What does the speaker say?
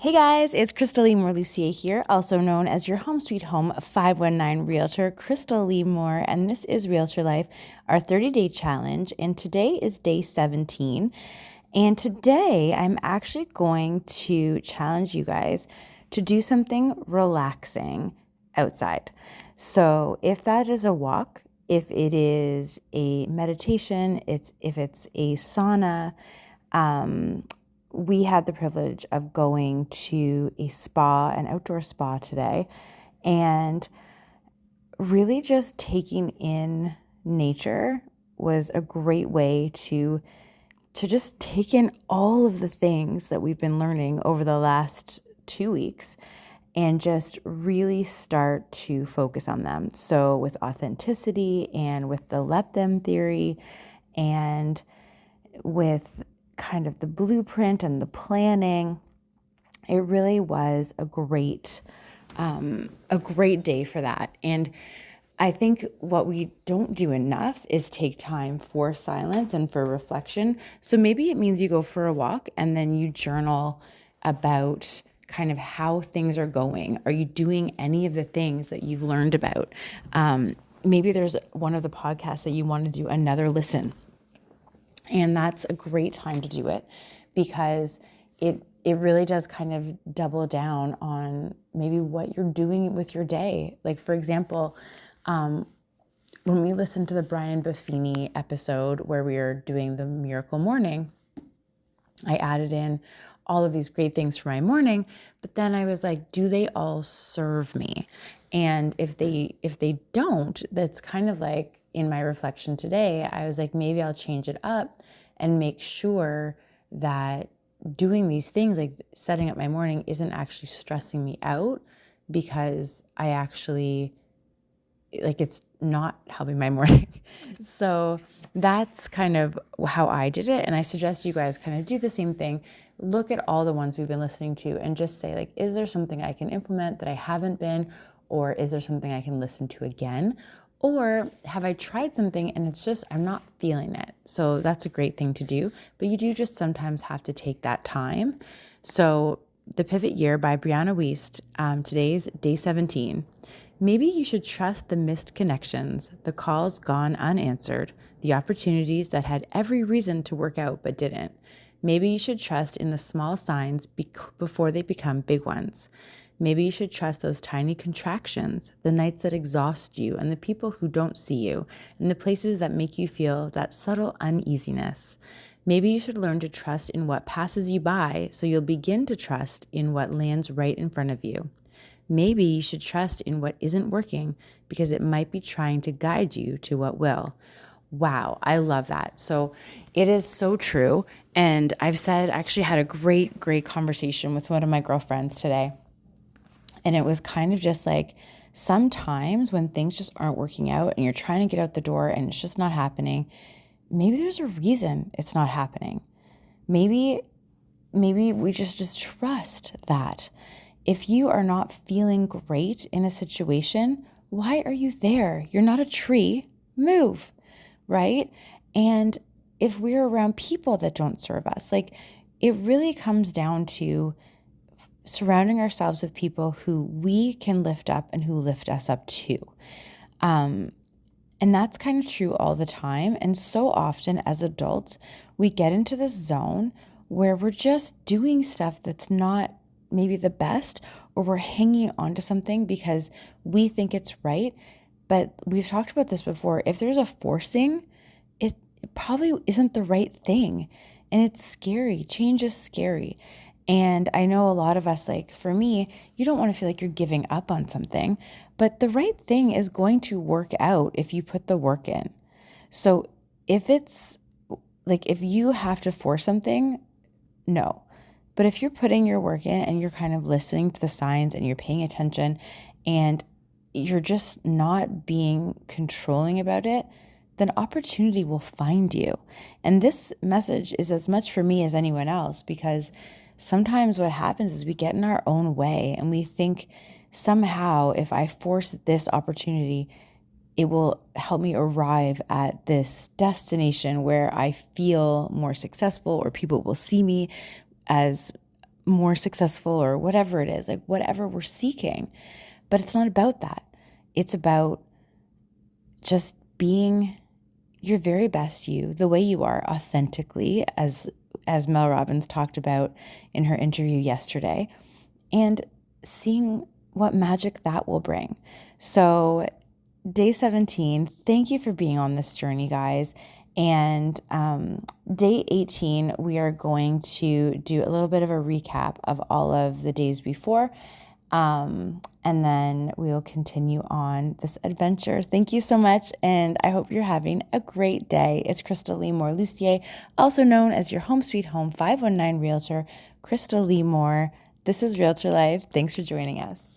Hey guys, it's Crystal Lee Moore Lucia here, also known as your Home Sweet Home 519 Realtor, Crystal Lee Moore, and this is Realtor Life, our 30-day challenge, and today is day 17. And today I'm actually going to challenge you guys to do something relaxing outside. So if that is a walk, if it is a meditation, if it's a sauna, we had the privilege of going to a spa, an outdoor spa today, and really just taking in nature was a great way to just take in all of the things that we've been learning over the last 2 weeks and just really start to focus on them. So with authenticity and with the let them theory and with kind of the blueprint and the planning, it really was a great day for that. And I think what we don't do enough is take time for silence and for reflection. So maybe it means you go for a walk and then you journal about kind of how things are going. Are you doing any of the things that you've learned about? Maybe there's one of the podcasts that you want to do another listen. And that's a great time to do it because it really does kind of double down on maybe what you're doing with your day. Like, for example, when we listened to the Brian Buffini episode where we were doing the Miracle Morning, I added in all of these great things for my morning, but then I was like, do they all serve me? And if they don't, that's kind of like in my reflection today, I was like, maybe I'll change it up and make sure that doing these things, like setting up my morning, isn't actually stressing me out because I actually, like, it's not helping my morning. So that's kind of how I did it. And I suggest you guys kind of do the same thing. Look at all the ones we've been listening to and just say, like, is there something I can implement that I haven't been? Or is there something I can listen to again? Or have I tried something and it's just, I'm not feeling it? So that's a great thing to do. But you do just sometimes have to take that time. So The Pivot Year by Brianna Wiest, today's day 17. Maybe you should trust the missed connections, the calls gone unanswered, the opportunities that had every reason to work out but didn't. Maybe you should trust in the small signs before they become big ones. Maybe you should trust those tiny contractions, the nights that exhaust you, and the people who don't see you, and the places that make you feel that subtle uneasiness. Maybe you should learn to trust in what passes you by so you'll begin to trust in what lands right in front of you. Maybe you should trust in what isn't working because it might be trying to guide you to what will. Wow, I love that. So it is so true. And I've actually had a great conversation with one of my girlfriends today. And it was kind of just like, sometimes when things just aren't working out and you're trying to get out the door and it's just not happening, maybe there's a reason it's not happening. Maybe we just trust that. If you are not feeling great in a situation, why are you there? You're not a tree. Move, right? And if we're around people that don't serve us, like, it really comes down to surrounding ourselves with people who we can lift up and who lift us up too. And that's kind of true all the time. And so often as adults, we get into this zone where we're just doing stuff that's not maybe the best, or we're hanging on to something because we think it's right. But we've talked about this before. If there's a forcing, it probably isn't the right thing. And it's scary. Change is scary. And I know a lot of us, like for me, you don't want to feel like you're giving up on something, but the right thing is going to work out if you put the work in. So if it's like, if you have to force something, no. But if you're putting your work in and you're kind of listening to the signs and you're paying attention and you're just not being controlling about it, then opportunity will find you. And this message is as much for me as anyone else, because sometimes what happens is we get in our own way and we think somehow if I force this opportunity, it will help me arrive at this destination where I feel more successful, or people will see me as more successful or whatever it is, like whatever we're seeking. But it's not about that. It's about just being your very best you, the way you are authentically, as Mel Robbins talked about in her interview yesterday, and seeing what magic that will bring. So day 17, thank you for being on this journey, guys. And day 18, we are going to do a little bit of a recap of all of the days before. And then we'll continue on this adventure. Thank you so much, and I hope you're having a great day. It's Crystal Lee Moore Lucier, also known as your Home Sweet Home 519 Realtor, Crystal Lee Moore. This is Realtor Life. Thanks for joining us.